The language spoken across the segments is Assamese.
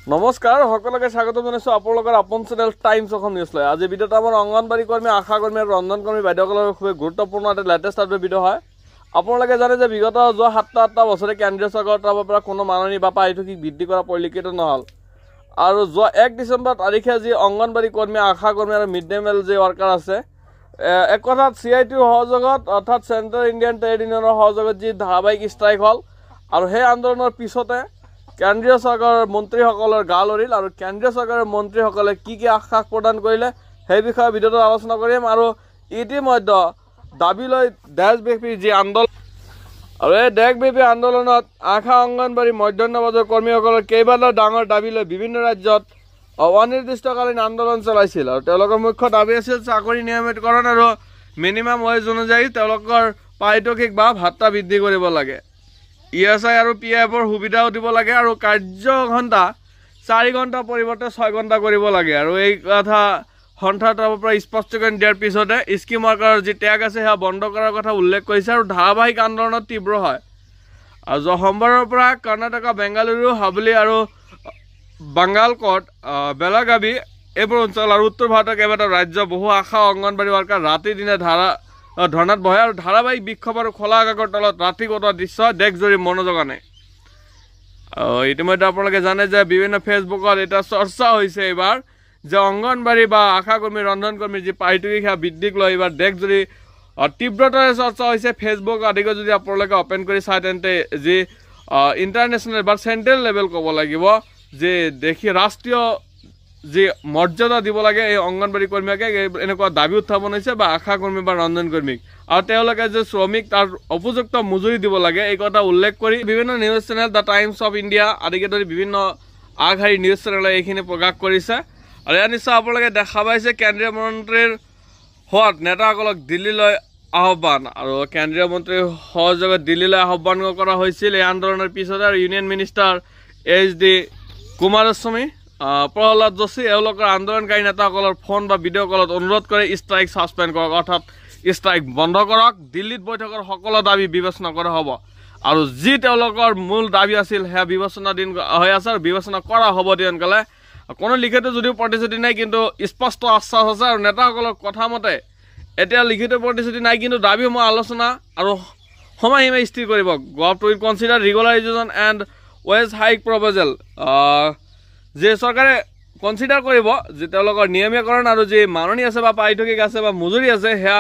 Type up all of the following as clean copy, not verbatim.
নমস্কাৰ সকলোকে স্বাগত জনাইছোঁ আপোনালোকৰ আপন চেনেল টাইমছ অসম নিউজ লৈ। আজি ভিডিঅ'টো আমাৰ অংগনবাড়ী কৰ্মী, আশা কৰ্মী আৰু ৰন্ধন কৰ্মী বাইদেউসকলৰ খুবেই গুৰুত্বপূৰ্ণ এটা লেটেষ্ট আপডেট ভিডিঅ' হয়। আপোনালোকে জানে যে বিগত যোৱা 7-8 বছৰে কেন্দ্ৰীয় চৰকাৰৰ তৰফৰ পৰা কোনো মাননি বা পাৰিতোষিক বৃদ্ধি কৰা পৰিলক্ষিত নহ'ল। আৰু যোৱা 1 ডিচেম্বৰ তাৰিখে যি অংগনবাড়ী কৰ্মী, আশা কৰ্মী আৰু মিড ডে মিল যি ৱৰ্কাৰ আছে, এক কথাত CITৰ সহযোগত অৰ্থাৎ চেণ্ট্ৰেল ইণ্ডিয়ান ট্ৰেড ইউনিয়নৰ সহযোগত যি ধাৰাবাহিক ষ্ট্ৰাইক হ'ল আৰু সেই আন্দোলনৰ পিছতে কেন্দ্ৰীয় চৰকাৰৰ মন্ত্ৰীসকলৰ গা লৰিল আৰু কেন্দ্ৰীয় চৰকাৰৰ মন্ত্ৰীসকলে কি আশ্বাস প্ৰদান কৰিলে সেই বিষয়ে ভিডিঅ'টো আলোচনা কৰিম। আৰু ইতিমধ্যে দাবী লৈ দেশব্যাপী যি আন্দোলন আৰু এই দেশব্যাপী আন্দোলনত আশা অংগনবাড়ী মধ্যাহ্ন বজাৰ কৰ্মীসকলৰ কেইবাটাও ডাঙৰ দাবী লৈ বিভিন্ন ৰাজ্যত অনিৰ্দিষ্টকালীন আন্দোলন চলাইছিল। আৰু তেওঁলোকৰ মুখ্য দাবী আছিল চাকৰি নিয়মিতকৰণ আৰু মিনিমাম ৱেজ অনুযায়ী তেওঁলোকৰ পাৰিতোষিক বা ভাত্তা বৃদ্ধি কৰিব লাগে। ESI আৰু PFৰ সুবিধাও দিব লাগে আৰু কাৰ্য ঘণ্টা 4 ঘণ্টা পৰিৱৰ্তে 6 ঘণ্টা কৰিব লাগে। আৰু এই কথা সন্থাৰ তৰফৰ পৰা স্পষ্টীকৰণ দিয়াৰ পিছতে স্কিম ৱৰ্কাৰৰ যি টেগ আছে সেয়া বন্ধ কৰাৰ কথা উল্লেখ কৰিছে আৰু ধাৰাবাহিক আন্দোলনত তীব্ৰ হয়। আৰু যোৱা সোমবাৰৰ পৰা কৰ্ণাটকা, বেংগালুৰু, হাবলি আৰু বাংগালকট, বেলাগাভি এইবোৰ অঞ্চল আৰু উত্তৰ ভাৰতৰ কেইবাটাও ৰাজ্য বহু আশা অংগনবাড়ী ৱৰ্কাৰ ৰাতি দিনে ধৰ্ণাত বহে আৰু ধাৰাবাহিক বিক্ষোভ আৰু খোলা আকাশৰ তলত ৰাতি কটোৱা দৃশ্য দেশজুৰি মনোযোগ আনে। ইতিমধ্যে আপোনালোকে জানে যে বিভিন্ন ফেচবুকত এটা চৰ্চা হৈছে এইবাৰ যে অংগনবাড়ী বা আশা কৰ্মী, ৰন্ধন কৰ্মীৰ যি পাৰিতোষিক সেয়া বৃদ্ধিক লৈ এইবাৰ দেশজুৰি তীব্ৰতাৰে চৰ্চা হৈছে। ফেচবুক আদিকে যদি আপোনালোকে অপেন কৰি চায় তেন্তে যি ইণ্টাৰনেশ্যনেল বা চেণ্ট্ৰেল লেভেল ক'ব লাগিব যে ৰাষ্ট্ৰীয় যি মৰ্যাদা দিব লাগে এই অংগনবাড়ী কৰ্মীকে, এনেকুৱা দাবী উত্থাপন হৈছে বা আশা কৰ্মী বা ৰন্ধন কৰ্মীক। আৰু তেওঁলোকে যে শ্ৰমিক তাৰ উপযুক্ত মজুৰি দিব লাগে এই কথা উল্লেখ কৰি বিভিন্ন news channel, the Times of India আদিকে ধৰি বিভিন্ন আগশাৰী নিউজ চেনেলে এইখিনি প্ৰকাশ কৰিছে। আৰু ইয়াৰ নিশ্চয় আপোনালোকে দেখা পাইছে কেন্দ্ৰীয় মন্ত্ৰীৰ হোৱাত নেতাসকলক দিল্লীলৈ আহ্বান। আৰু কেন্দ্ৰীয় মন্ত্ৰীৰ সহযোগত দিল্লীলৈ আহ্বান কৰা হৈছিল এই আন্দোলনৰ পিছতে। আৰু union minister HD Kumaraswamy, Prahlad Joshi এওঁলোকৰ আন্দোলনকাৰী নেতাসকলৰ ফোন বা ভিডিঅ' কলত অনুৰোধ কৰে ষ্ট্ৰাইক ছাছপেণ্ড কৰক, অৰ্থাৎ ষ্ট্ৰাইক বন্ধ কৰক। দিল্লীত বৈঠকৰ সকলো দাবী বিবেচনা কৰা হ'ব আৰু যি তেওঁলোকৰ মূল দাবী আছিল সেয়া বিবেচনাধীন হৈ আছে আৰু বিবেচনা কৰা হ'ব। সোনকালে কোনো লিখিত যদিও প্ৰতিশ্ৰুতি নাই, কিন্তু স্পষ্ট আশ্বাস আছে। আৰু নেতাসকলৰ কথা মতে এতিয়া লিখিত প্ৰতিশ্ৰুতি নাই, কিন্তু দাবীসমূহ আলোচনা আৰু সময়সীমা স্থিৰ কৰিব। গভটো will consider regularisation and wage hike proposal. যে চৰকাৰে কনচিডাৰ কৰিব যে তেওঁলোকৰ নিয়মীকৰণ আৰু যি মাননি আছে বা পাৰিতোষিক আছে বা মজুৰি আছে সেয়া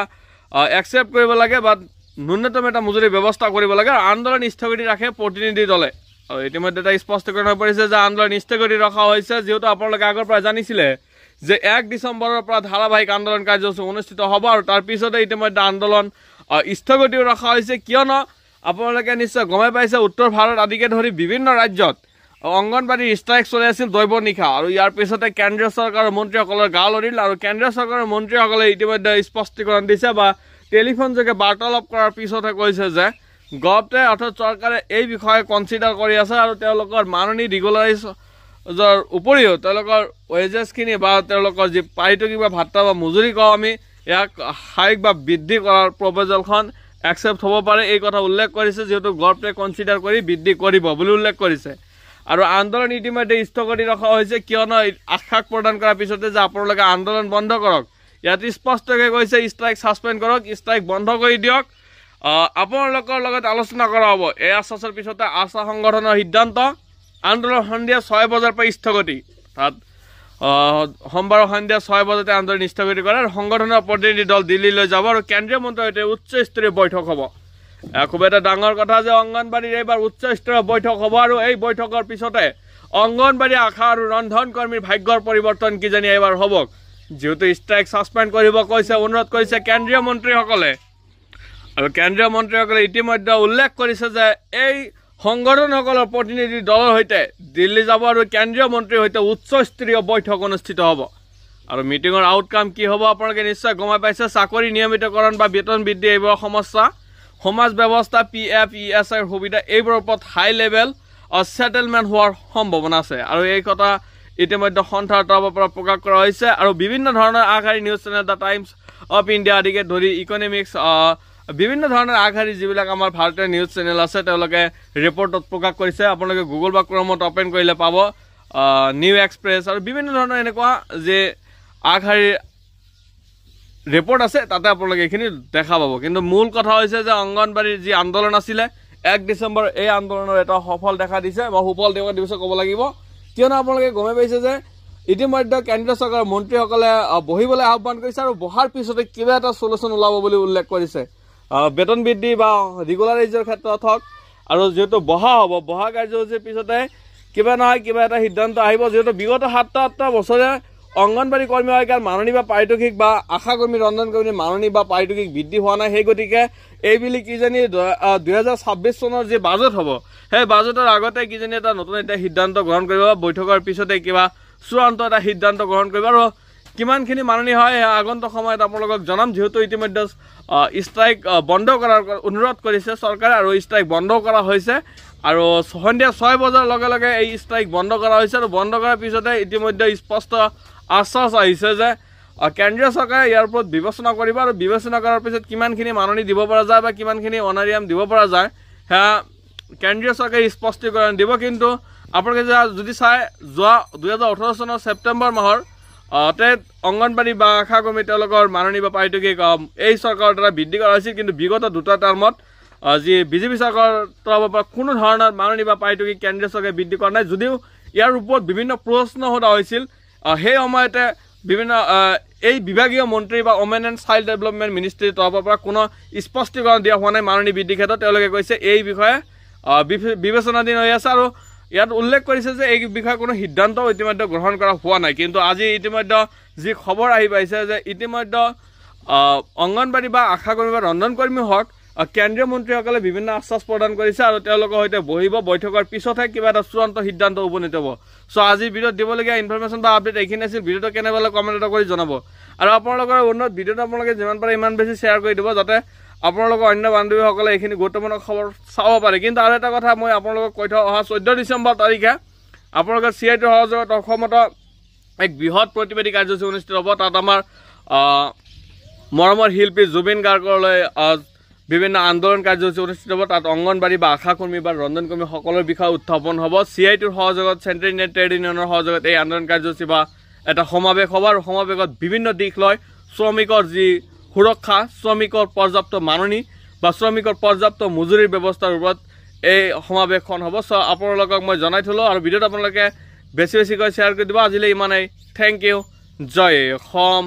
একচেপ্ট কৰিব লাগে বা ন্যূনতম এটা মজুৰি ব্যৱস্থা কৰিব লাগে। আৰু আন্দোলন স্থগিত ৰাখে প্ৰতিনিধি দলে। আৰু ইতিমধ্যে এটা স্পষ্টীকৰণ হৈ পৰিছে যে আন্দোলন স্থগিত ৰখা হৈছে, যিহেতু আপোনালোকে আগৰ পৰা জানিছিলে যে 1 ডিচেম্বৰৰ পৰা ধাৰাবাহিক আন্দোলন কাৰ্যসূচী অনুষ্ঠিত হ'ব আৰু তাৰ পিছতে ইতিমধ্যে আন্দোলন স্থগিতও ৰখা হৈছে। কিয়নো আপোনালোকে নিশ্চয় গমেই পাইছে উত্তৰ ভাৰত আদিকে ধৰি বিভিন্ন ৰাজ্যত অংগনবাড়ীৰ ষ্ট্ৰাইক চলি আছিল দৈৱ নিশা। আৰু ইয়াৰ পিছতে কেন্দ্ৰীয় চৰকাৰৰ মন্ত্ৰীসকলৰ গা লৰিল আৰু কেন্দ্ৰীয় চৰকাৰৰ মন্ত্ৰীসকলে ইতিমধ্যে স্পষ্টীকৰণ দিছে বা টেলিফোন যোগে বাৰ্তালাপ কৰাৰ পিছতহে কৈছে যে গভটে অৰ্থাৎ চৰকাৰে এই বিষয়ে কনচিডাৰ কৰি আছে আৰু তেওঁলোকৰ মাননি ৰেগুলাৰাইজৰ উপৰিও তেওঁলোকৰ ৱেজেছখিনি বা তেওঁলোকৰ যি পাৰিতোষিক বা ভাত্তা বা মজুৰি কওঁ আমি, ইয়াক হাইক বা বৃদ্ধি কৰাৰ প্ৰপ'জেলখন একচেপ্ট হ'ব পাৰে এই কথা উল্লেখ কৰিছে, যিহেতু গভটে কনচিডাৰ কৰি বৃদ্ধি কৰিব বুলি উল্লেখ কৰিছে। আৰু আন্দোলন ইতিমধ্যে স্থগিত ৰখা হৈছে, কিয়নো আশ্বাস প্ৰদান কৰাৰ পিছতে যে আপোনালোকে আন্দোলন বন্ধ কৰক, ইয়াত স্পষ্টকৈ কৈছে ষ্ট্ৰাইক ছাছপেণ্ড কৰক, ষ্ট্ৰাইক বন্ধ কৰি দিয়ক, আপোনালোকৰ লগত আলোচনা কৰা হ'ব। এই আশ্বাসৰ পিছতে আশা সংগঠনৰ সিদ্ধান্ত আন্দোলন সন্ধিয়া 6 বজাৰ পৰা স্থগিত। তাত সোমবাৰৰ সন্ধিয়া 6 বজাতে আন্দোলন স্থগিত কৰে আৰু সংগঠনৰ প্ৰতিনিধি দল দিল্লীলৈ যাব আৰু কেন্দ্ৰীয় মন্ত্ৰীৰ সৈতে উচ্চস্তৰীয় বৈঠক হ'ব। খুব এটা ডাঙৰ কথা যে অংগনবাড়ীৰ এইবাৰ উচ্চস্তৰীয় বৈঠক হ'ব আৰু এই বৈঠকৰ পিছতে অংগনবাড়ী, আশা আৰু ৰন্ধন কৰ্মীৰ ভাগ্যৰ পৰিৱৰ্তন কিজানি এইবাৰ হ'ব, যিহেতু ষ্ট্ৰাইক ছাছপেণ্ড কৰিব কৈছে, অনুৰোধ কৰিছে কেন্দ্ৰীয় মন্ত্ৰীসকলে। আৰু কেন্দ্ৰীয় মন্ত্ৰীসকলে ইতিমধ্যে উল্লেখ কৰিছে যে এই সংগঠনসকলৰ প্ৰতিনিধি দলৰ সৈতে দিল্লী যাব আৰু কেন্দ্ৰীয় মন্ত্ৰীৰ সৈতে উচ্চস্তৰীয় বৈঠক অনুষ্ঠিত হ'ব। আৰু মিটিঙৰ আউটকাম কি হ'ব আপোনালোকে নিশ্চয় গমাই পাইছে। চাকৰি নিয়মিতকৰণ বা বেতন বৃদ্ধি এইবোৰৰ সমস্যা, সমাজ ব্যৱস্থা, PF, ESIৰ সুবিধা এইবোৰৰ ওপৰত হাই লেভেল ছেটেলমেণ্ট হোৱাৰ সম্ভাৱনা আছে। আৰু এই কথা ইতিমধ্যে সন্থাৰ তৰফৰ পৰা প্ৰকাশ কৰা হৈছে। আৰু বিভিন্ন ধৰণৰ আগশাৰী news channel, the Times of India আদিকে ধৰি ইকনমিক্স বিভিন্ন ধৰণৰ আগশাৰী যিবিলাক আমাৰ ভাৰতীয় নিউজ চেনেল আছে তেওঁলোকে ৰিপৰ্টত প্ৰকাশ কৰিছে। আপোনালোকে গুগল বা ক্ৰমত অপেন কৰিলে পাব। নিউ এক্সপ্ৰেছ আৰু বিভিন্ন ধৰণৰ এনেকুৱা যে আগশাৰীৰ ৰিপৰ্ট আছে তাতে আপোনালোকে এইখিনি দেখা পাব কিন্তু মূল কথা হৈছে যে অংগনবাড়ীৰ যি আন্দোলন আছিলে 1 ডিচেম্বৰ এই আন্দোলনৰ এটা সফল দেখা দিছে বা সুফল দেখা দিছে ক'ব লাগিব কিয়নো আপোনালোকে গমে পাইছে যে ইতিমধ্যে কেন্দ্ৰীয় চৰকাৰৰ মন্ত্ৰীসকলে বহিবলৈ আহ্বান কৰিছে আৰু বহাৰ পিছতে কিবা এটা সলিউশন ওলাব বুলি উল্লেখ কৰিছে বেতন বৃদ্ধি বা ৰেগুলাৰাইজৰ ক্ষেত্ৰত হওক আৰু যেহেতু বহা হ'ব বহা কাৰ্যসূচীৰ পিছতে কিবা নহয় কিবা এটা সিদ্ধান্ত আহিব যেহেতু বিগত 7-8 বছৰে অংগনবাড়ী কৰ্মী আয়োগৰ মাননী বা পাৰিতোষিক বা আশা কৰ্মী ৰন্ধন কৰ্মীৰ মাননী বা পাৰিতোষিক বৃদ্ধি হোৱা নাই সেই গতিকে এই বুলি কিজানি 2026 চনৰ যে বাজেট হ'ব সেই বাজেটৰ আগতে কিজানি এটা নতুন এটা সিদ্ধান্ত গ্ৰহণ কৰিব বৈঠকৰ পিছতে কিবা চূড়ান্ত এটা সিদ্ধান্ত গ্ৰহণ কৰিব আৰু কিমানখিনি মাননী হয় আগন্তুক সময়ত আপোনালোকক জনাম যেহেতু ইতিমধ্যে ষ্ট্ৰাইক বন্ধ কৰাৰ অনুৰোধ কৰিছে চৰকাৰে আৰু ষ্ট্ৰাইক বন্ধ কৰা হৈছে আৰু সন্ধিয়া 6 বজাৰ লগে লগে এই ষ্ট্ৰাইক বন্ধ কৰা হৈছে আৰু বন্ধ কৰাৰ পিছতে ইতিমধ্যে স্পষ্ট আশ্বাস আহিছে যে কেন্দ্ৰীয় চৰকাৰে ইয়াৰ ওপৰত বিবেচনা কৰিব আৰু বিবেচনা কৰাৰ পিছত কিমানখিনি মাননী দিব পৰা যায় বা কিমানখিনি অনাৰিয়াম দিব পৰা যায় সেয়া কেন্দ্ৰীয় চৰকাৰে স্পষ্টীকৰণ দিব কিন্তু আপোনালোকে যদি চাই যোৱা 2018 চনৰ ছেপ্টেম্বৰ মাহৰ অংগনবাড়ী বা আশা কৰ্মী তেওঁলোকৰ মাননী বা পাৰিতোষিক এই চৰকাৰৰ দ্বাৰা বৃদ্ধি কৰা হৈছিল কিন্তু বিগত দুটা টাৰ্মত যি বিজেপি চৰকাৰৰ তৰফৰ পৰা কোনো ধৰণৰ মাননী বা পাৰিতোষিক কেন্দ্ৰীয় চৰকাৰে বৃদ্ধি কৰা নাই যদিও ইয়াৰ ওপৰত বিভিন্ন প্ৰশ্ন সোধা হৈছিল সেই সময়তে বিভিন্ন এই বিভাগীয় মন্ত্ৰী বা ওমেন এণ্ড চাইল্ড ডেভেলপমেণ্ট মিনিষ্ট্ৰীৰ তৰফৰ পৰা কোনো স্পষ্টীকৰণ দিয়া হোৱা নাই মাননী বৃদ্ধিৰ ক্ষেত্ৰত তেওঁলোকে কৈছে এই বিষয়ে বিবেচনাধীন হৈ আছে আৰু ইয়াত উল্লেখ কৰিছে যে এই বিষয়ে কোনো সিদ্ধান্ত ইতিমধ্যে গ্ৰহণ কৰা হোৱা নাই কিন্তু আজি ইতিমধ্যে যি খবৰ আহি পাইছে যে ইতিমধ্যে অংগনবাড়ী বা আশা কৰ্মী বা ৰন্ধন কৰ্মী হওক কেন্দ্ৰীয় মন্ত্ৰীসকলে বিভিন্ন আশ্বাস প্ৰদান কৰিছে আৰু তেওঁলোকৰ সৈতে বহিব বৈঠকৰ পিছতহে কিবা এটা চূড়ান্ত সিদ্ধান্ত উপনীত হ'ব সো আজি ভিডিঅ'ত দিবলগীয়া ইনফৰমেশ্যন বা আপডেট এইখিনি আছিল ভিডিঅ'টো কেনে পালে কমেণ্ট এটা কৰি জনাব আৰু আপোনালোকৰ অনুৰোধ ভিডিঅ'টো আপোনালোকে যিমান পাৰে ইমান বেছি শ্বেয়াৰ কৰি দিব যাতে আপোনালোকৰ অন্য বান্ধৱীসকলে এইখিনি গুৰুত্বপূৰ্ণ খবৰ চাব পাৰে কিন্তু আৰু এটা কথা মই আপোনালোকক কৈ থওঁ অহা 14 ডিচেম্বৰ তাৰিখে আপোনালোকৰ CITৰ সহযোগত অসমত এক বৃহৎ প্ৰতিবাদী কাৰ্যসূচী অনুষ্ঠিত হ'ব তাত আমাৰ মৰমৰ শিল্পী জুবিন গাৰ্গলৈ বিভিন্ন আন্দোলন কাৰ্যসূচী অনুষ্ঠিত হ'ব তাত অংগনবাড়ী বা আশা কৰ্মী বা ৰন্ধন কৰ্মী সকলৰ বিষয়ে উত্থাপন হ'ব CITৰ সহযোগত চেণ্ট্ৰেল ইণ্ডিয়ান ট্ৰেড ইউনিয়নৰ সহযোগত এই আন্দোলন কাৰ্যসূচী বা এটা সমাৱেশ হ'ব আৰু সমাৱেশত বিভিন্ন দিশ লৈ শ্ৰমিকৰ যি সুৰক্ষা শ্ৰমিকৰ পৰ্যাপ্ত মাননী বা শ্ৰমিকৰ পৰ্যাপ্ত মজুৰিৰ ব্যৱস্থাৰ ওপৰত এই সমাৱেশখন হ'ব সো আপোনালোকক মই জনাই থলো আৰু ভিডিঅ'টো আপোনালোকে বেছি বেছিকৈ শ্বেয়াৰ কৰি দিব আজিলৈ ইমানেই থেংক ইউ জয় অসম।